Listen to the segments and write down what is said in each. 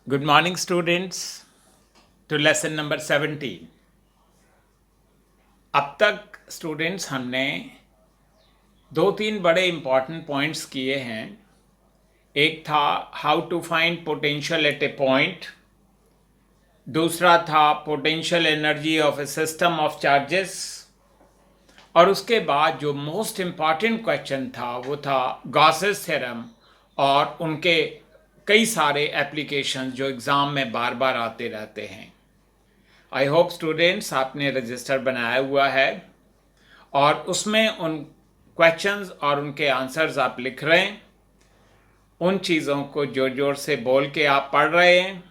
Good morning, students, to lesson number 17. अब तक students हमने दो तीन बड़े इंपॉर्टेंट पॉइंट्स किए हैं। एक था how to find potential at a point, दूसरा था potential energy of a system of charges, और उसके बाद जो मोस्ट इम्पॉर्टेंट क्वेश्चन था वो था गॉसेस थ्योरम और उनके कई सारे एप्लीकेशंस जो एग्ज़ाम में बार बार आते रहते हैं। आई होप स्टूडेंट्स आपने रजिस्टर बनाया हुआ है और उसमें उन क्वेश्चंस और उनके आंसर्स आप लिख रहे हैं। उन चीज़ों को जोर जोर से बोल के आप पढ़ रहे हैं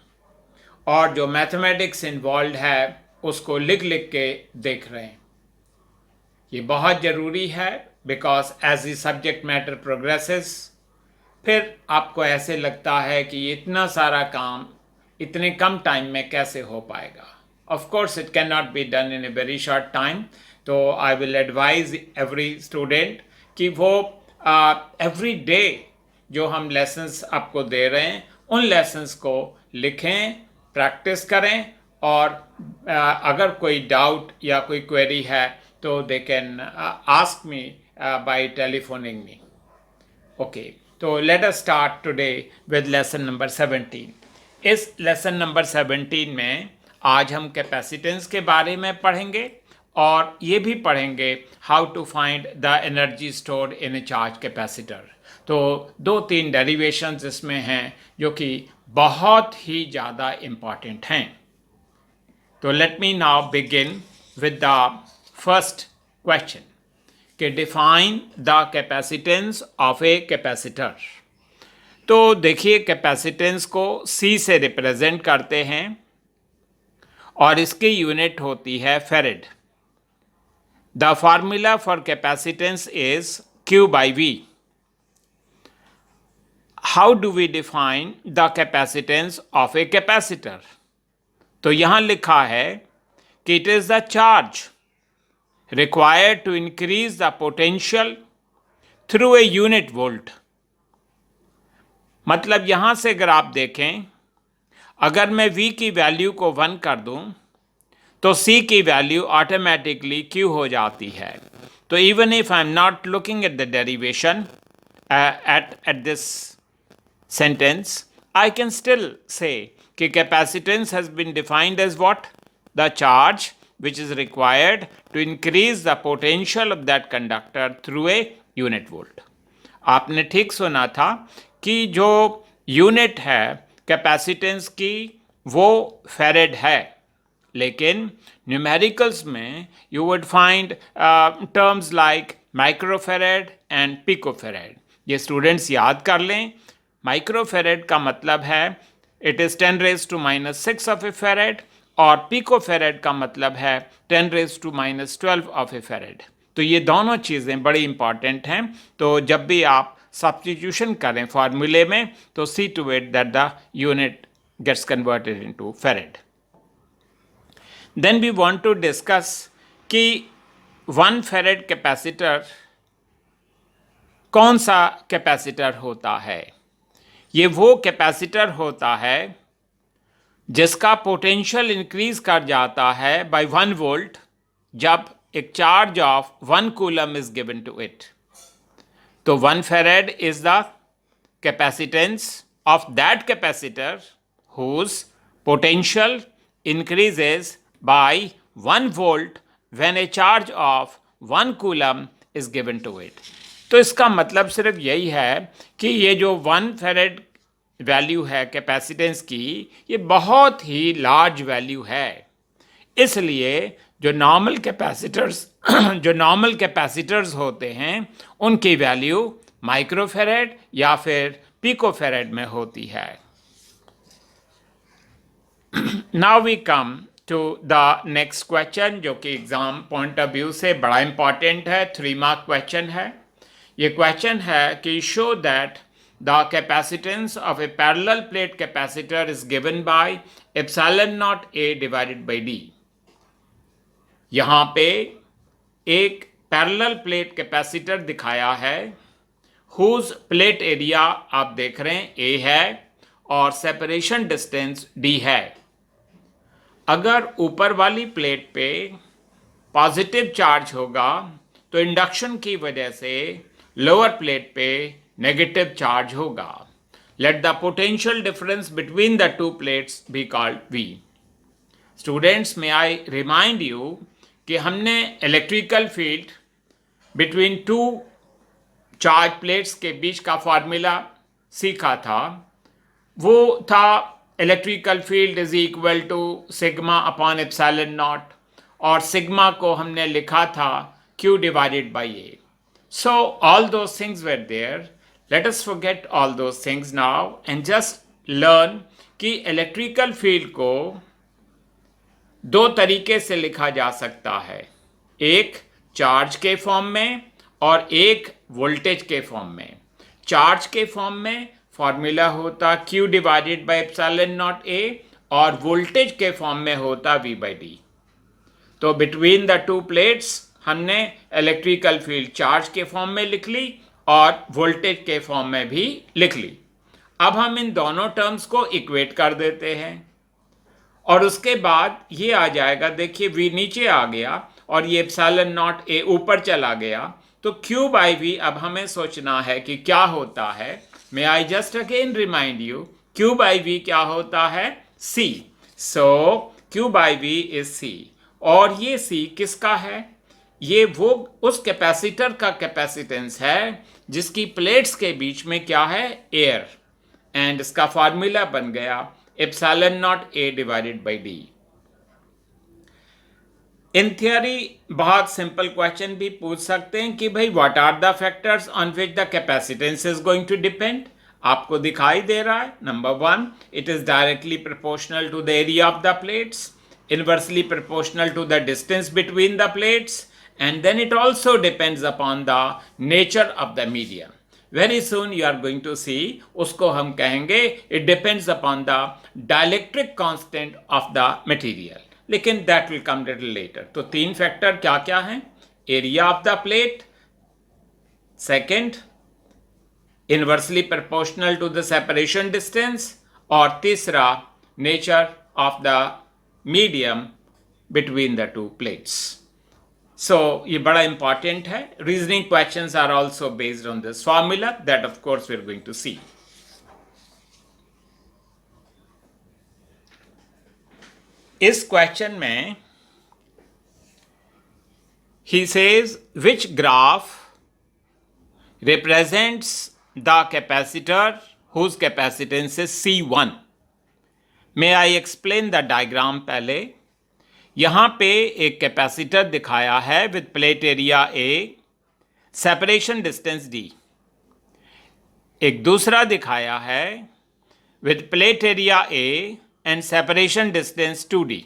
और जो मैथमेटिक्स इन्वॉल्व है उसको लिख लिख के देख रहे हैं। ये बहुत ज़रूरी है because as the subject matter progresses फिर आपको ऐसे लगता है कि ये इतना सारा काम इतने कम टाइम में कैसे हो पाएगा। Of course it can not be done in a very short time. तो I will advise every student कि वो एवरी डे जो हम लेसन्स आपको दे रहे हैं उन लेसन्स को लिखें, प्रैक्टिस करें और अगर कोई डाउट या कोई क्वेरी है तो they can ask me by telephoning me. Okay, तो let us start today with lesson number 17। इस लेसन नंबर 17 में आज हम कैपेसिटेंस के बारे में पढ़ेंगे और ये भी पढ़ेंगे how to find the energy stored in a charge capacitor. तो दो तीन डेरिवेशंस इसमें हैं जो कि बहुत ही ज़्यादा इम्पॉर्टेंट हैं। तो let me now begin with the first question कि define the capacitance of a capacitor. तो देखिए कैपेसिटेंस को C से रिप्रेजेंट करते हैं और इसकी यूनिट होती है farad. The formula for capacitance is Q/V। How do we define the capacitance of a capacitor? तो यहां लिखा है कि it is the charge required to increase the potential through a unit volt। मतलब यहां से अगर आप देखें, अगर मैं V की वैल्यू को 1 कर दूं तो C की वैल्यू ऑटोमेटिकली Q हो जाती है। तो even if I am not looking at the derivation at this sentence, I can still say कि capacitance has been defined as what? The charge which is required to increase the potential of that conductor through a unit volt। आपने ठीक सुना था कि जो unit है capacitance की वो फेरेड है, लेकिन न्यूमेरिकल्स में you would find terms like microfarad and picofarad. ये स्टूडेंट्स याद कर लें। माइक्रोफेरेड का मतलब है इट इज़ 10⁻⁻⁶ ऑफ ए फेरेड और पिकोफेरेड का मतलब है 10⁻⁻12 ऑफ ए फेरेड। तो ये दोनों चीज़ें बड़ी इंपॉर्टेंट हैं। तो जब भी आप सब्स्टिट्यूशन करें फार्मूले में तो see to it that the unit gets converted into farad. Then we want to discuss कि 1 फेरेड कैपेसिटर कौन सा कैपेसिटर होता है। ये वो कैपेसिटर होता है जिसका पोटेंशियल इंक्रीज कर जाता है बाय 1 वोल्ट जब एक charge of 1 coulomb is given to it. तो 1 farad is the capacitance of that capacitor whose potential increases by 1 volt when a charge of 1 coulomb is given to it. तो इसका मतलब सिर्फ यही है कि ये जो 1 फेरेड वैल्यू है कैपेसिटेंस की, ये बहुत ही लार्ज वैल्यू है। इसलिए जो नॉर्मल कैपेसिटर्स होते हैं उनकी वैल्यू माइक्रोफेरेड या फिर पिकोफेरेड में होती है। Now we come to the next question जो कि एग्जाम पॉइंट ऑफ व्यू से बड़ा इंपॉर्टेंट है, 3 मार्क क्वेश्चन है। ये क्वेश्चन है कि show that the capacitance of a parallel plate capacitor is given by epsilon naught A divided by D। यहां पे एक पैरेलल प्लेट कैपेसिटर दिखाया है whose प्लेट एरिया आप देख रहे हैं A है और सेपरेशन डिस्टेंस d है। अगर ऊपर वाली प्लेट पे पॉजिटिव चार्ज होगा तो इंडक्शन की वजह से लोअर प्लेट पे नेगेटिव चार्ज होगा। Let the potential difference between the two plates be called V। Students, may I remind you कि हमने electrical field between two charge plates के बीच का फॉर्मूला सीखा था। वो था electrical field is equal to sigma upon epsilon naught, और सिग्मा को हमने लिखा था Q divided by A। So all those things were there. Let us forget all those things now and just learn कि इलेक्ट्रिकल फील्ड को दो तरीके से लिखा जा सकता है, एक चार्ज के फॉर्म में और एक वोल्टेज के फॉर्म में। चार्ज के फॉर्म में फॉर्मूला होता Q divided by epsilon naught A और वोल्टेज के फॉर्म में होता V बाई D। तो बिटवीन द टू प्लेट्स हमने इलेक्ट्रिकल फील्ड चार्ज के फॉर्म में लिख ली और वोल्टेज के फॉर्म में भी लिख ली। अब हम इन दोनों टर्म्स को इक्वेट कर देते हैं और उसके बाद ये आ जाएगा, देखिए V नीचे आ गया और ये एप्सिलॉन नॉट A ऊपर चला गया, तो Q बाई V अब हमें सोचना है कि क्या होता है। May I just again remind you, Q by V क्या होता है? C। So Q by V is C। और ये C किसका है? ये वो उस कैपेसिटर का कैपेसिटेंस है जिसकी प्लेट्स के बीच में क्या है? एयर। एंड इसका फॉर्मूला बन गया epsilon naught A divided by D। In theory बहुत सिंपल क्वेश्चन भी पूछ सकते हैं कि भाई what are the factors on which the capacitance is going to depend. आपको दिखाई दे रहा है, number 1, it is directly proportional to the area of the plates, inversely proportional to the distance between the plates, and then it also depends upon the nature of the medium. Very soon you are going to see, उसको हम कहेंगे it depends upon the dielectric constant of the material, लेकिन that will come little later। तो तीन factor क्या क्या हैं? Area of the plate, second inversely proportional to the separation distance, और तीसरा nature of the medium between the two plates. So ये बड़ा इंपॉर्टेंट है। Reasoning questions are also based on this formula that of course we are going to see. इस question में ही says which graph represents the capacitor whose capacitance is C1। May I explain the diagram. पहले यहां पे एक capacitor दिखाया है with plate area A, separation distance D। एक दूसरा दिखाया है with plate area A and separation distance 2D।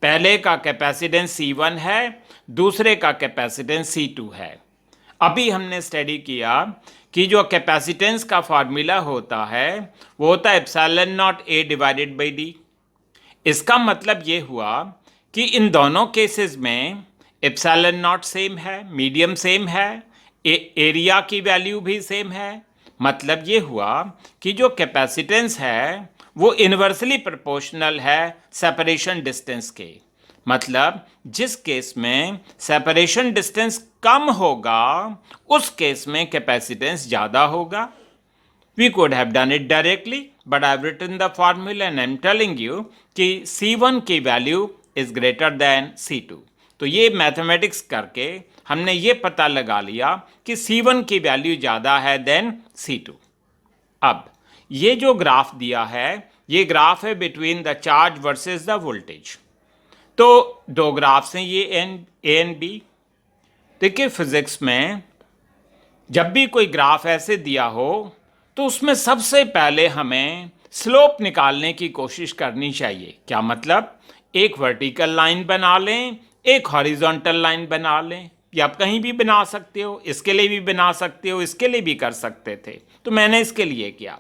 पहले का कैपेसिटेंस C1 है, दूसरे का कैपेसिटेंस C2 है। अभी हमने स्टडी किया कि जो कैपेसिटेंस का फॉर्मूला होता है वो होता है epsilon naught A divided by D। इसका मतलब ये हुआ कि इन दोनों केसेस में एप्सिलॉन नॉट सेम है, मीडियम सेम है, एरिया की वैल्यू भी सेम है। मतलब ये हुआ कि जो कैपेसिटेंस है वो इन्वर्सली प्रोपोर्शनल है सेपरेशन डिस्टेंस के। मतलब जिस केस में सेपरेशन डिस्टेंस कम होगा उस केस में कैपेसिटेंस ज़्यादा होगा। We could have done it directly but I have written the formula and I am telling you कि C1 की value is greater than C2। तो ये मैथमेटिक्स करके हमने ये पता लगा लिया कि C1 की वैल्यू ज़्यादा है देन C2। अब ये जो ग्राफ दिया है ये ग्राफ है between the charge versus the voltage. तो दो ग्राफ्स हैं ये A एंड B। देखिए फिजिक्स में जब भी कोई ग्राफ ऐसे दिया हो तो उसमें सबसे पहले हमें स्लोप निकालने की कोशिश करनी चाहिए। क्या मतलब? एक वर्टिकल लाइन बना लें, एक हॉरिजॉन्टल लाइन बना लें, या आप कहीं भी बना सकते हो, इसके लिए भी बना सकते हो, इसके लिए भी कर सकते थे। तो मैंने इसके लिए किया।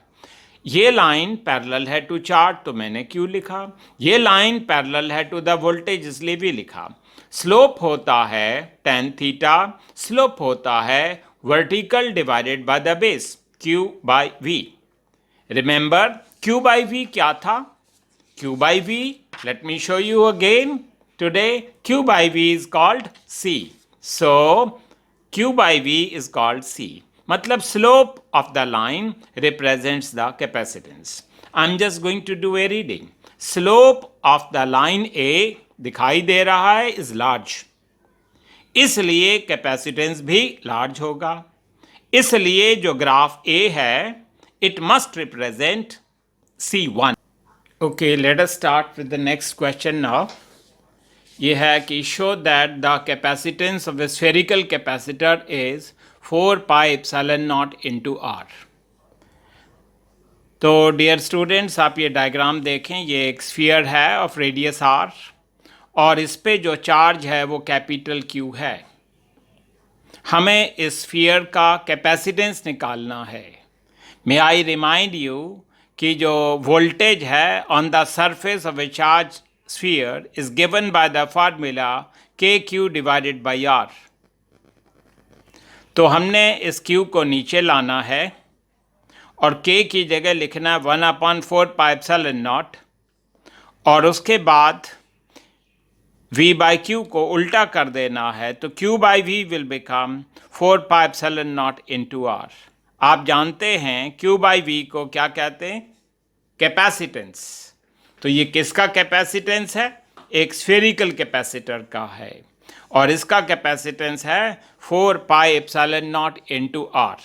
ये लाइन पैरेलल है टू चार्ज तो मैंने Q लिखा, ये लाइन पैरेलल है टू द वोल्टेज इसलिए भी लिखा। स्लोप होता है tan थीटा, स्लोप होता है vertical divided by the base Q by V। Remember Q by V क्या था? Q by V, let me show you again today. Q by V is called C. So Q by V is called C. मतलब slope of the line represents the capacitance. I'm just going to do a reading. Slope of the line A दिखाई दे रहा है is large. इसलिए capacitance भी large होगा. इसलिए जो ग्राफ ए है it must represent C1. Okay, late us start with the next question now. ये है कि show that the capacitance of A spherical capacitor is 4 pi epsilon not into R. तो dear students, आप ये diagram देखें. ये एक स्फीयर है ऑफ रेडियस R और इस पे जो चार्ज है वो कैपिटल Q है. हमें इस स्फीयर का कैपेसिटेंस निकालना है. मे आई रिमाइंड यू कि जो वोल्टेज है on the surface of A charge sphere is given by the formula KQ divided by R. तो हमने इस Q को नीचे लाना है और K की जगह लिखना है 1/4 पाई एप्सिलॉन नॉट और उसके बाद V by Q को उल्टा कर देना है. तो Q by V will become 4 pi epsilon not into R. आप जानते हैं Q by V को क्या कहते हैं? कैपेसिटेंस. तो ये किसका कैपेसिटेंस है? एक स्फेरिकल कैपेसिटर का है और इसका कैपेसिटेंस है 4 pi epsilon not into R.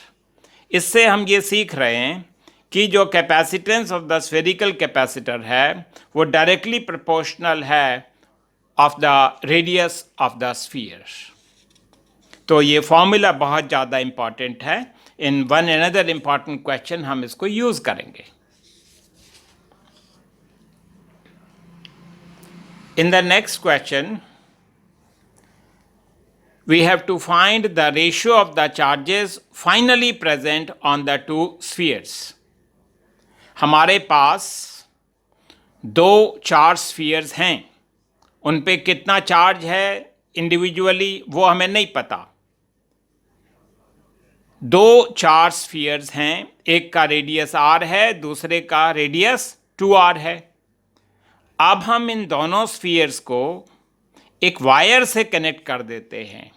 इससे हम ये सीख रहे हैं कि जो capacitance of the spherical capacitor है वो डायरेक्टली प्रोपोर्शनल है of the radius of the sphere. तो ये फॉर्मूला बहुत ज़्यादा इंपॉर्टेंट है. In one another important question हम इसको यूज़ करेंगे. In the next question we have to find the ratio of the charges finally present on the two spheres. हमारे पास दो चार्ज स्फीयर्स हैं. उन पे कितना चार्ज है इंडिविजुअली वो हमें नहीं पता. दो चार्ज स्फीयर्स हैं. एक का रेडियस R है, दूसरे का रेडियस 2R है. अब हम इन दोनों स्फीयर्स को एक वायर से कनेक्ट कर देते हैं.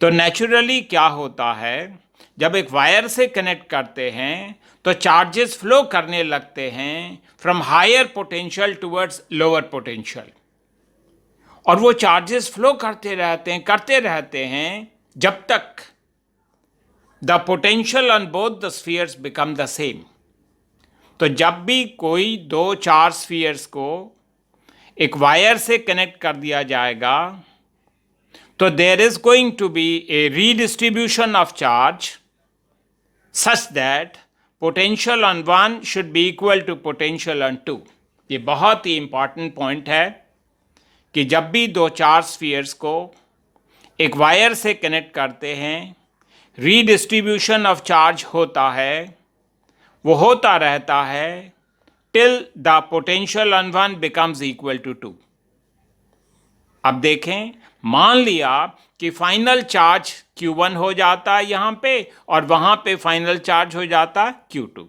तो नेचुरली क्या होता है, जब एक वायर से कनेक्ट करते हैं तो चार्जेस फ्लो करने लगते हैं from higher potential towards lower potential. और वो चार्जेस फ्लो करते रहते हैं जब तक the potential on both the spheres become the same. तो जब भी कोई दो चार्ज स्फीयर्स को एक वायर से कनेक्ट कर दिया जाएगा तो there is going to be a redistribution of charge such that potential on one should be equal to potential on two. ये बहुत ही इंपॉर्टेंट पॉइंट है कि जब भी दो चार्ज स्फीयर्स को एक वायर से कनेक्ट करते हैं रीडिस्ट्रीब्यूशन ऑफ चार्ज होता है. वो होता रहता है till the potential on one becomes equal to 2. अब देखें, मान लिया कि फाइनल चार्ज Q1 हो जाता है यहाँ पे और वहाँ पे फाइनल चार्ज हो जाता है Q2.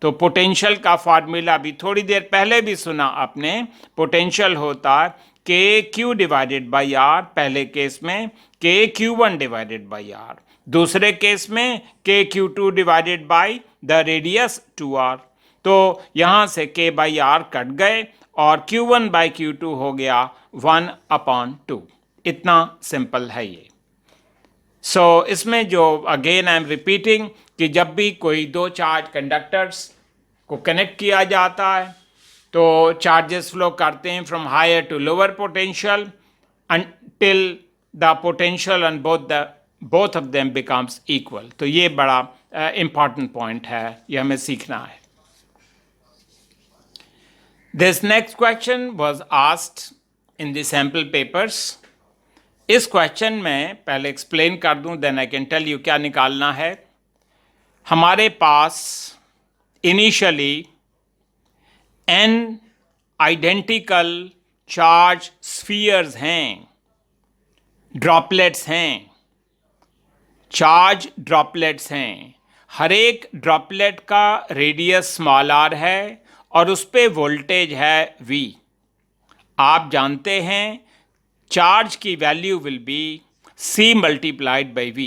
तो पोटेंशियल का फार्मूला अभी थोड़ी देर पहले भी सुना आपने. पोटेंशियल होता है KQ डिवाइडेड बाई R. पहले केस में KQ1 डिवाइडेड बाई R. दूसरे केस में KQ2 divided by the radius 2R. तो यहाँ से K बाई R कट गए और Q1 बाई Q2 हो गया 1/2. इतना सिंपल है ये. सो इसमें जो अगेन आई एम रिपीटिंग कि जब भी कोई दो चार्ज कंडक्टर्स को कनेक्ट किया जाता है तो चार्जेस फ्लो करते हैं from higher to lower potential until the potential on both of them becomes equal. तो ये बड़ा important point है, ये हमें सीखना है. This next question was asked in the sample papers. इस क्वेश्चन में पहले एक्सप्लेन कर दूं, then I can tell you क्या निकालना है. हमारे पास initially n identical charge spheres हैं, ड्रॉपलेट्स हैं, चार्ज ड्रॉपलेट्स हैं. हर एक ड्रॉपलेट का रेडियस स्मॉल आर है और उस पे वोल्टेज है V। आप जानते हैं चार्ज की value will be C multiplied by V।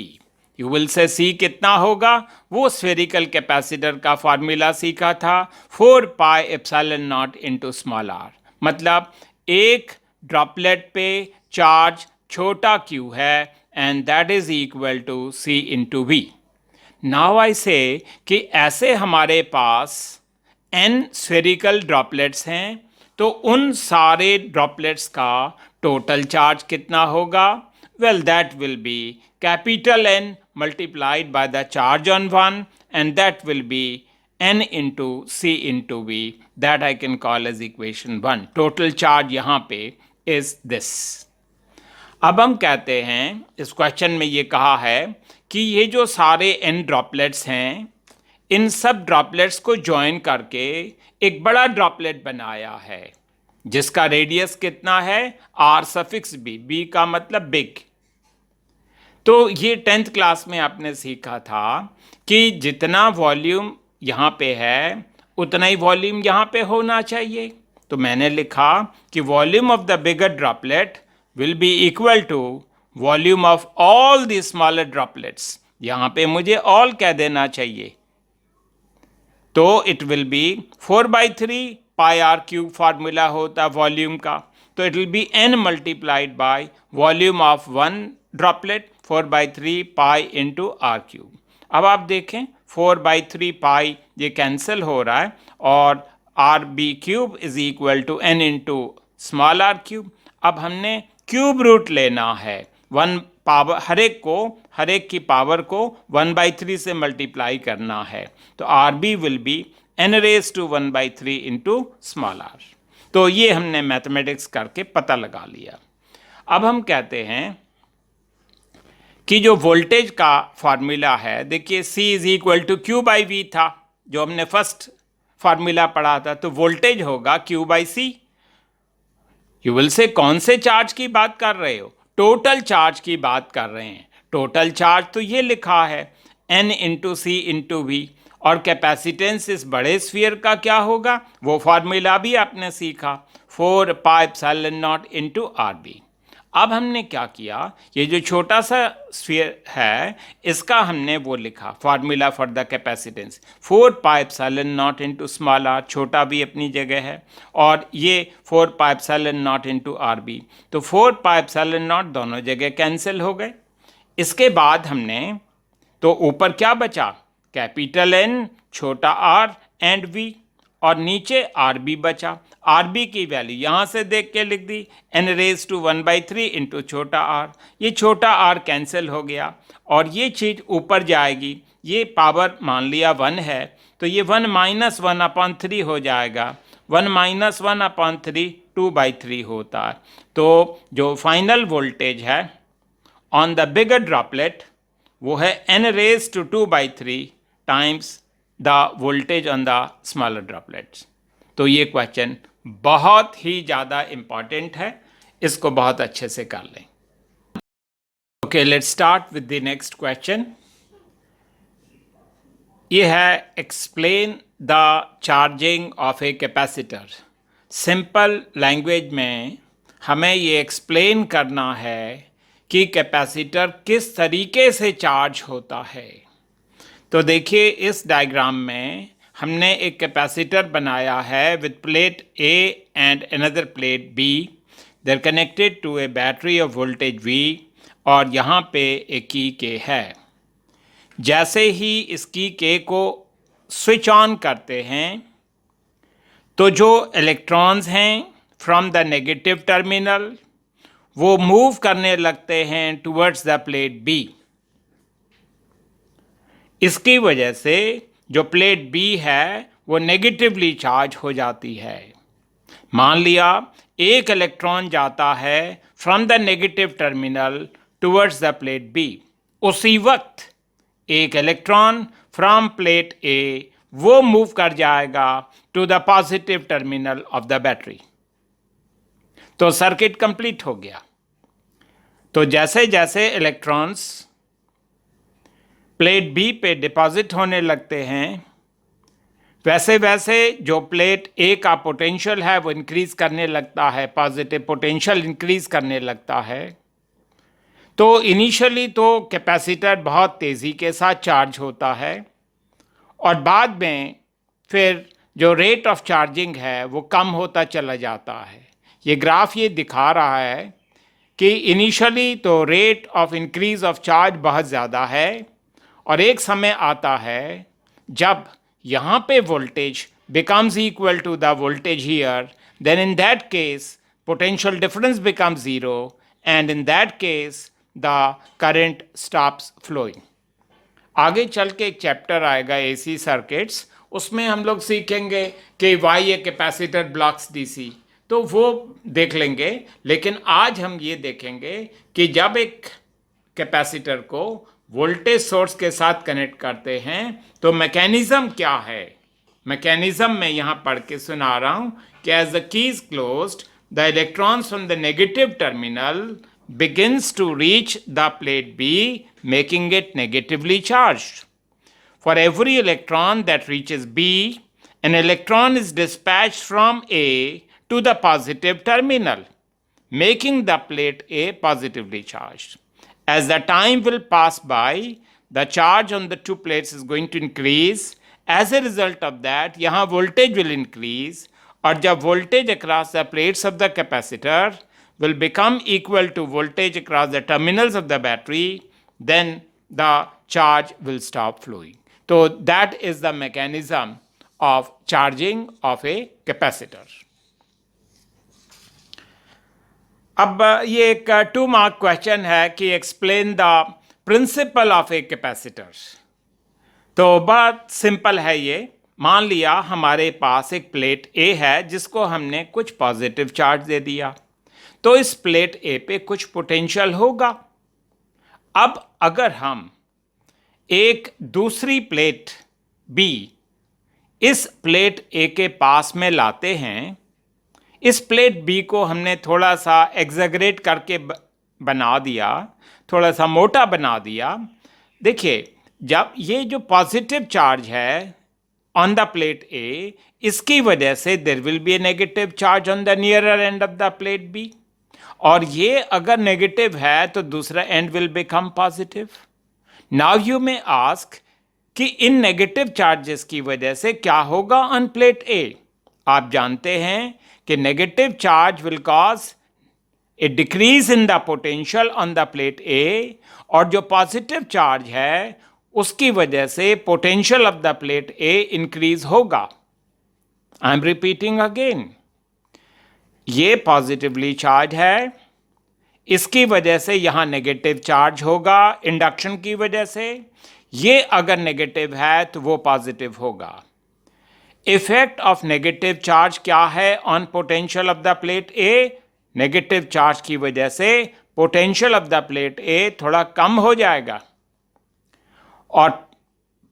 You will say C कितना होगा, वो स्फेरिकल कैपेसिटर का फार्मूला सीखा था, 4 pi epsilon naught into small r. मतलब एक ड्रॉपलेट पे चार्ज छोटा q है and that is equal to C into V। Now I say कि ऐसे हमारे पास n स्फेरिकल ड्रॉपलेट्स हैं, तो उन सारे ड्रॉपलेट्स का टोटल चार्ज कितना होगा? Well that will be capital N multiplied by the charge on one and that will be n into C into V। That I can call as equation 1। Total charge यहाँ पे is this. अब हम कहते हैं, इस question में ये कहा है कि ये जो सारे n ड्रॉपलेट्स हैं, इन सब ड्रॉपलेट्स को ज्वाइन करके एक बड़ा ड्रॉपलेट बनाया है जिसका रेडियस कितना है? r suffix b। b का मतलब बिग। तो ये 10th क्लास में आपने सीखा था कि जितना वॉल्यूम यहाँ पे है उतना ही वॉल्यूम यहाँ पे होना चाहिए। तो मैंने लिखा कि volume of the bigger droplet will be equal to volume of all the smaller droplets। यहाँ पे मुझे all कह देना चाहिए। तो it will be 4/3 pi r cube formula होता वॉल्यूम का, तो it will be n multiplied by volume of one droplet 4/3 pi into r cube। अब आप देखें 4/3 pi ये कैंसिल हो रहा है और R B cube is equal to n into small r cube. अब हमने क्यूब रूट लेना है, वन पावर हर एक की पावर को 1/3 से मल्टीप्लाई करना है, तो R B will be n raise to 1/3 into small r. तो ये हमने मैथमेटिक्स करके पता लगा लिया। अब हम कहते हैं कि जो वोल्टेज का फार्मूला है, देखिए C is equal to Q by V था जो हमने फर्स्ट फार्मूला पढ़ा था, तो वोल्टेज होगा Q by C। You will say कौन से चार्ज की बात कर रहे हो? टोटल चार्ज की बात कर रहे हैं। टोटल चार्ज तो ये लिखा है n into C into V, और कैपेसिटेंस इस बड़े स्फीयर का क्या होगा वो फार्मूला भी आपने सीखा, 4 pi epsilon naught into RB। अब हमने क्या किया, ये जो छोटा सा स्फीयर है इसका हमने वो लिखा formula for the capacitance, 4 pi epsilon naught into small r, छोटा भी अपनी जगह है, और ये 4 pi epsilon naught into RB। तो 4 पाई एप्सिलॉन नॉट दोनों जगह कैंसिल हो गए। इसके बाद हमने तो ऊपर क्या बचा? कैपिटल N छोटा r एंड V, और नीचे RB बचा। RB की वैल्यू यहाँ से देख के लिख दी, n रेज टू 1/3 इंटू छोटा r। ये छोटा r कैंसिल हो गया और ये चीज़ ऊपर जाएगी, ये पावर मान लिया 1 है, तो ये 1 माइनस 1/3 हो जाएगा। 1 माइनस 1/3 2/3 होता है। तो जो फाइनल वोल्टेज है ऑन द बिगर ड्रॉपलेट वो है n raise to 2/3 times the voltage on the smaller droplets. तो ये क्वेश्चन बहुत ही ज़्यादा इम्पॉर्टेंट है, इसको बहुत अच्छे से कर लें। Okay, let's start with the next question. ये है explain the charging of a capacitor. Simple language में हमें ये एक्सप्लेन करना है कि कैपेसिटर किस तरीके से चार्ज होता है। तो देखिए इस डायग्राम में हमने एक कैपेसिटर बनाया है with plate A and another plate B। They are connected to a battery of voltage V, और यहाँ पे एक की K है। जैसे ही इस की K को स्विच ऑन करते हैं तो जो इलेक्ट्रॉन्स हैं फ्रॉम द नेगेटिव टर्मिनल वो मूव करने लगते हैं टुवर्ड्स द प्लेट B। इसकी वजह से जो प्लेट B है वो नेगेटिवली चार्ज हो जाती है। मान लिया एक इलेक्ट्रॉन जाता है from the negative terminal towards the plate B, उसी वक्त एक इलेक्ट्रॉन फ्रॉम प्लेट A वो मूव कर जाएगा to the positive terminal of the battery. तो सर्किट कंप्लीट हो गया। तो जैसे जैसे इलेक्ट्रॉन्स प्लेट बी पे डिपॉजिट होने लगते हैं, वैसे वैसे जो प्लेट ए का पोटेंशियल है वो इंक्रीज करने लगता है, पॉजिटिव पोटेंशियल इंक्रीज करने लगता है। तो इनिशियली तो कैपेसिटर बहुत तेज़ी के साथ चार्ज होता है और बाद में फिर जो रेट ऑफ चार्जिंग है वो कम होता चला जाता है। ये ग्राफ ये दिखा रहा है कि इनिशियली तो rate of increase of charge बहुत ज़्यादा है और एक समय आता है जब यहाँ पे voltage becomes equal to the voltage here, then in that case potential difference becomes zero and in that case the current stops flowing. आगे चल के एक चैप्टर आएगा एसी सर्किट्स, उसमें हम लोग सीखेंगे कि why a capacitor blocks DC, तो वो देख लेंगे। लेकिन आज हम ये देखेंगे कि जब एक कैपेसिटर को वोल्टेज सोर्स के साथ कनेक्ट करते हैं तो मैकेनिज्म क्या है। मैकेनिज्म मैं यहाँ पढ़ के सुना रहा हूँ कि as the key is closed the electrons from the negative terminal begins to reach the plate B, making it negatively charged. For every electron that reaches B, an electron is dispatched from A to the positive terminal, making the plate A positively charged. As the time will pass by, the charge on the two plates is going to increase. As a result of that, यहाँ voltage will increase, और जब voltage across the plates of the capacitor will become equal to voltage across the terminals of the battery, then the charge will stop flowing. So that is the mechanism of charging of a capacitor. अब ये एक 2 mark question है कि explain the principle of a capacitor. तो बहुत simple है ये। मान लिया हमारे पास एक प्लेट ए है जिसको हमने कुछ पॉजिटिव चार्ज दे दिया, तो इस प्लेट ए पे कुछ पोटेंशियल होगा। अब अगर हम एक दूसरी प्लेट बी इस प्लेट ए के पास में लाते हैं, इस प्लेट बी को हमने थोड़ा सा एग्जैगरेट करके बना दिया, थोड़ा सा मोटा बना दिया। देखिए, जब ये जो पॉजिटिव चार्ज है ऑन द प्लेट ए, इसकी वजह से there will be a negative charge on the nearer end of the plate B, और ये अगर नेगेटिव है तो दूसरा end will become positive. Now you may ask कि इन नेगेटिव चार्जेस की वजह से क्या होगा ऑन प्लेट ए। आप जानते हैं कि negative charge will cause a decrease in the potential on the plate A, और जो पॉजिटिव चार्ज है उसकी वजह से potential of the plate A increase होगा। आई एम रिपीटिंग अगेन, ये पॉजिटिवली चार्ज है, इसकी वजह से यहाँ नेगेटिव चार्ज होगा इंडक्शन की वजह से। ये अगर नेगेटिव है तो वो पॉजिटिव होगा। इफेक्ट ऑफ नेगेटिव चार्ज क्या है on potential of the plate A? Negative charge की वजह से पोटेंशियल ऑफ द प्लेट ए थोड़ा कम हो जाएगा, और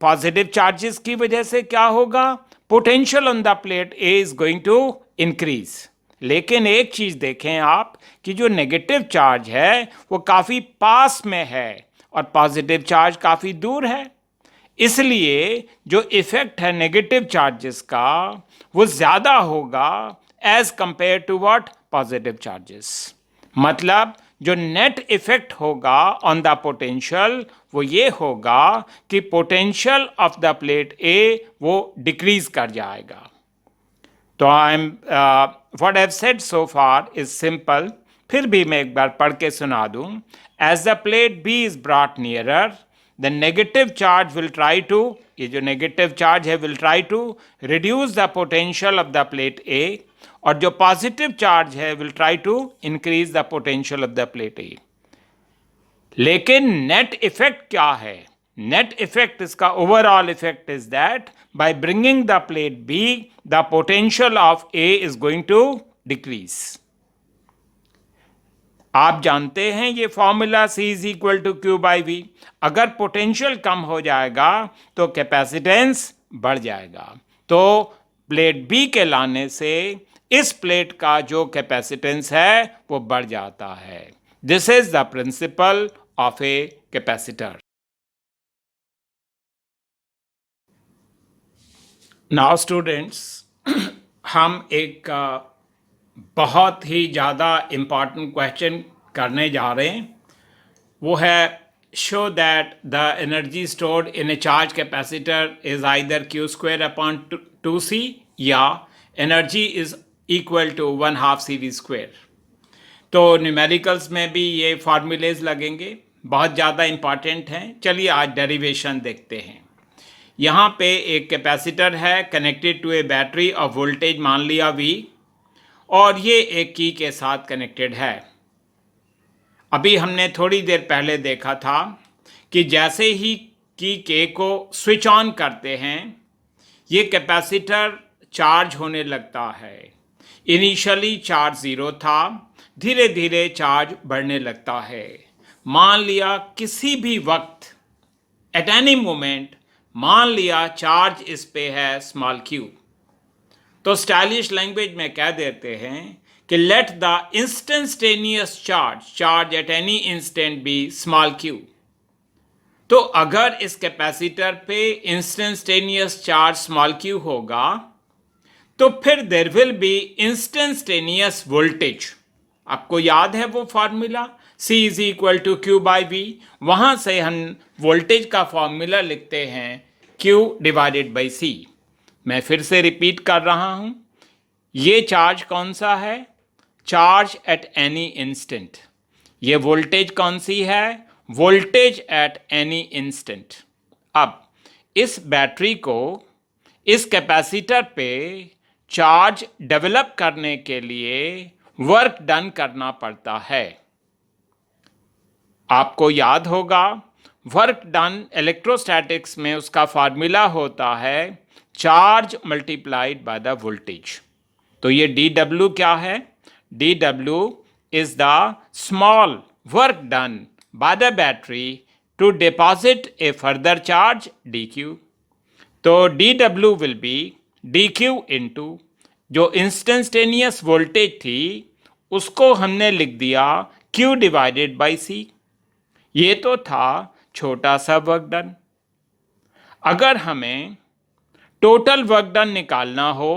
पॉजिटिव चार्जेस की वजह से क्या होगा? Potential on the plate A is going to increase. लेकिन एक चीज देखें आप कि जो नेगेटिव चार्ज है वो काफी पास में है और पॉजिटिव चार्ज काफी दूर है, इसलिए जो इफेक्ट है नेगेटिव चार्जेस का वो ज्यादा होगा as compare to what? Positive charges. मतलब जो नेट इफेक्ट होगा ऑन द पोटेंशियल वो ये होगा कि potential of the plate A वो डिक्रीज कर जाएगा। तो what I've said so far is simple, फिर भी मैं एक बार पढ़ के सुना दूं। As the plate B is brought nearer, the negative charge will try to, ये जो negative charge है will try to reduce the potential of the plate A, और जो positive charge है will try to increase the potential of the plate A। लेकिन net effect क्या है? Net effect, इसका overall effect is that by bringing the plate B, the potential of A is going to decrease. आप जानते हैं ये formula C is equal to Q by V। अगर potential कम हो जाएगा तो कैपेसिटेंस बढ़ जाएगा। तो प्लेट B के लाने से इस प्लेट का जो कैपेसिटेंस है वो बढ़ जाता है। This is the principle of a capacitor. Now students हम एक बहुत ही ज़्यादा इम्पॉर्टेंट क्वेश्चन करने जा रहे हैं। वो है show that the energy stored in a charge capacitor is either Q square upon 2c या energy is equal to 1/2 CV square. तो न्यूमेरिकल्स में भी ये फार्मूलेज लगेंगे, बहुत ज़्यादा इम्पॉर्टेंट हैं। चलिए आज डेरिवेशन देखते हैं। यहाँ पे एक कैपेसिटर है कनेक्टेड टू ए बैटरी और वोल्टेज मान लिया V, और ये एक की के साथ कनेक्टेड है। अभी हमने थोड़ी देर पहले देखा था कि जैसे ही की के को स्विच ऑन करते हैं ये कैपेसिटर चार्ज होने लगता है। इनिशियली चार्ज 0 था, धीरे धीरे चार्ज बढ़ने लगता है। मान लिया किसी भी वक्त एट एनी मोमेंट मान लिया चार्ज इस पे है स्मॉल q, तो स्टाइलिश लैंग्वेज में कह देते हैं कि let the instantaneous charge at any instant be small q। तो अगर इस कैपेसिटर पे इंस्टेंटेनियस चार्ज स्मॉल q होगा तो फिर there will be instantaneous voltage. आपको याद है वो formula C is equal to Q by V. वहां से हम वोल्टेज का फॉर्मूला लिखते हैं Q डिवाइडेड बाई C। मैं फिर से रिपीट कर रहा हूं, ये चार्ज कौन सा है? Charge at any instant. ये वोल्टेज कौन सी है? Voltage at any instant. अब इस बैटरी को इस कैपेसिटर पे चार्ज डेवलप करने के लिए वर्क डन करना पड़ता है। आपको याद होगा वर्क डन इलेक्ट्रोस्टैटिक्स में उसका फार्मूला होता है charge multiplied by the voltage. तो ये dW क्या है? dW is the small work done by the battery to deposit a further charge dQ। तो dW will be dQ into जो इंस्टेंटेनियस वोल्टेज थी उसको हमने लिख दिया Q डिवाइडेड बाई C। ये तो था छोटा सा वर्क डन। अगर हमें टोटल वर्क डन निकालना हो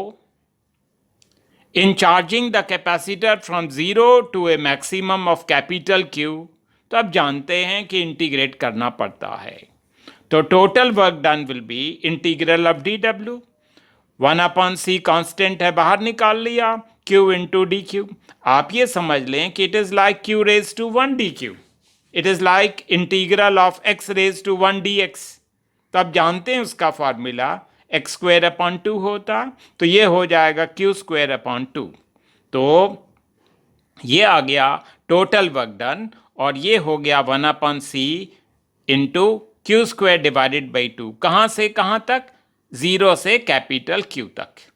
इन charging the capacitor from 0 to a maximum of capital Q, तो आप जानते हैं कि इंटीग्रेट करना पड़ता है। तो total work done will be integral of dW। 1/c constant है, बाहर निकाल लिया, Q इंटू dQ। आप ये समझ लें कि it is like Q raise to 1 dQ। It is like integral of x raise to 1 dx। तो आप जानते हैं उसका फार्मूला x स्क्वायर अपॉन 2 होता, तो ये हो जाएगा Q स्क्वायर अपॉन 2। तो ये आ गया टोटल वर्क डन, और ये हो गया 1/c into Q square divided by 2। कहाँ से कहाँ तक? 0 से कैपिटल Q तक।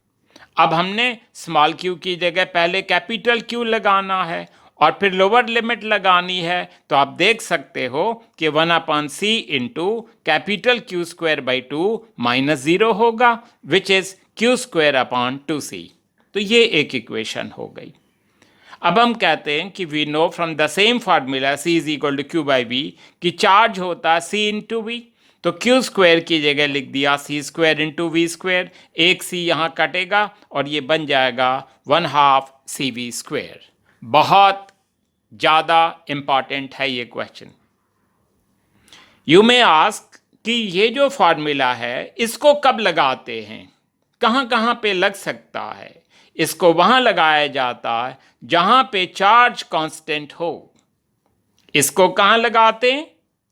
अब हमने स्मॉल q की जगह पहले कैपिटल Q लगाना है और फिर लोअर लिमिट लगानी है। तो आप देख सकते हो कि 1/c into capital Q square by 2 -0 होगा, which is Q square upon 2c। तो ये एक इक्वेशन हो गई। अब हम कहते हैं कि we know from the same formula C is equal to Q by V कि चार्ज होता है C इंटू वी। तो Q स्क्वायर की जगह लिख दिया C square into V square. एक C यहाँ कटेगा और ये बन जाएगा 1/2 CV स्क्वायर। बहुत ज़्यादा इम्पॉर्टेंट है ये क्वेश्चन। यू मे आस्क कि ये जो फार्मूला है इसको कब लगाते हैं, कहाँ कहाँ पे लग सकता है? इसको वहाँ लगाया जाता है जहाँ पे चार्ज कांस्टेंट हो। इसको कहाँ लगाते हैं?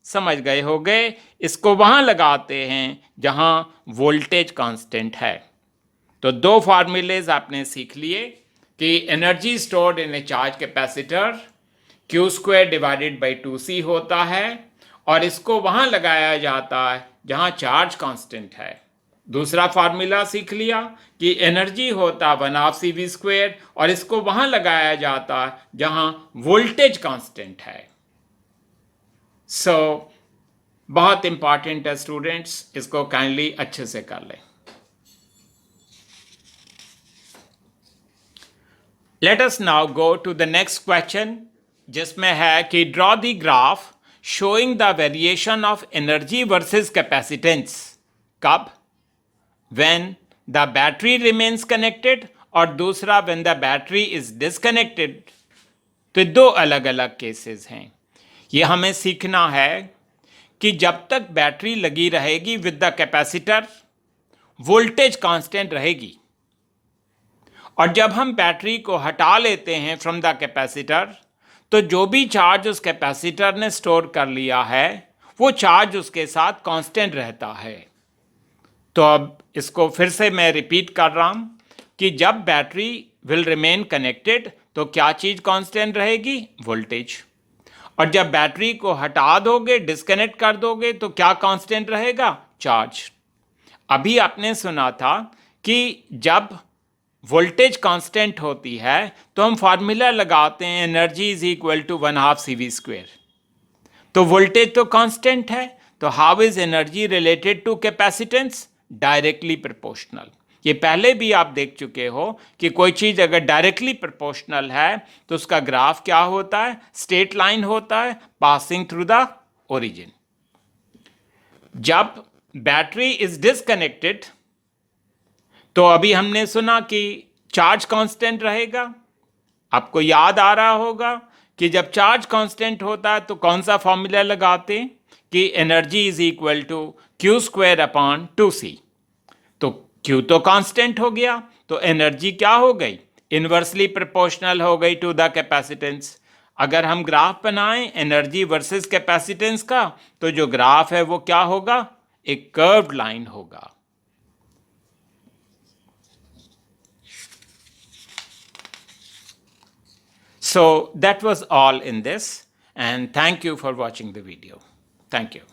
समझ गए होंगे, इसको वहाँ लगाते हैं जहाँ वोल्टेज कांस्टेंट है। तो दो फार्मूलेज आपने सीख लिए कि energy stored in a charge capacitor Q square divided by 2c होता है, और इसको वहाँ लगाया जाता है जहाँ चार्ज कांस्टेंट है। दूसरा फार्मूला सीख लिया कि एनर्जी होता 1/2 CV स्क्वायर, और इसको वहाँ लगाया जाता है जहाँ वोल्टेज कांस्टेंट है। सो बहुत इंपॉर्टेंट है स्टूडेंट्स, इसको काइंडली अच्छे से कर लें। Let us now go to the next question, जिसमें है कि draw the graph showing the variation of energy versus capacitance. कब? When the battery remains connected और दूसरा when the battery is disconnected. तो दो अलग अलग केसेस हैं। ये हमें सीखना है कि जब तक बैटरी लगी रहेगी with the capacitor voltage constant रहेगी, और जब हम बैटरी को हटा लेते हैं फ्रॉम द कैपेसिटर तो जो भी चार्ज उस कैपेसिटर ने स्टोर कर लिया है वो चार्ज उसके साथ कांस्टेंट रहता है। तो अब इसको फिर से मैं रिपीट कर रहा हूं कि जब बैटरी विल रिमेन कनेक्टेड तो क्या चीज कांस्टेंट रहेगी? वोल्टेज। और जब बैटरी को हटा दोगे, डिस्कनेक्ट कर दोगे, तो क्या कांस्टेंट रहेगा? चार्ज। अभी आपने सुना था कि जब वोल्टेज कांस्टेंट होती है तो हम फार्मूला लगाते हैं energy is equal to 1/2 CV²। तो वोल्टेज तो कांस्टेंट है, तो how is energy related to capacitance? Directly proportional. ये पहले भी आप देख चुके हो कि कोई चीज अगर डायरेक्टली प्रोपोर्शनल है तो उसका ग्राफ क्या होता है? स्ट्रेट लाइन होता है पासिंग थ्रू द ओरिजिन। जब बैटरी इज डिसकनेक्टेड तो अभी हमने सुना कि चार्ज कांस्टेंट रहेगा। आपको याद आ रहा होगा कि जब चार्ज कांस्टेंट होता है तो कौन सा फॉर्मूला लगाते हैं कि energy is equal to Q²/2C। तो Q तो कांस्टेंट हो गया, तो एनर्जी क्या हो गई? इनवर्सली प्रोपोर्शनल हो गई टू द कैपेसिटेंस। अगर हम ग्राफ बनाएं एनर्जी वर्सेस कैपेसिटेंस का, तो जो ग्राफ है वो क्या होगा? एक कर्व्ड लाइन होगा। So that was all in this, and thank you for watching the video. Thank you.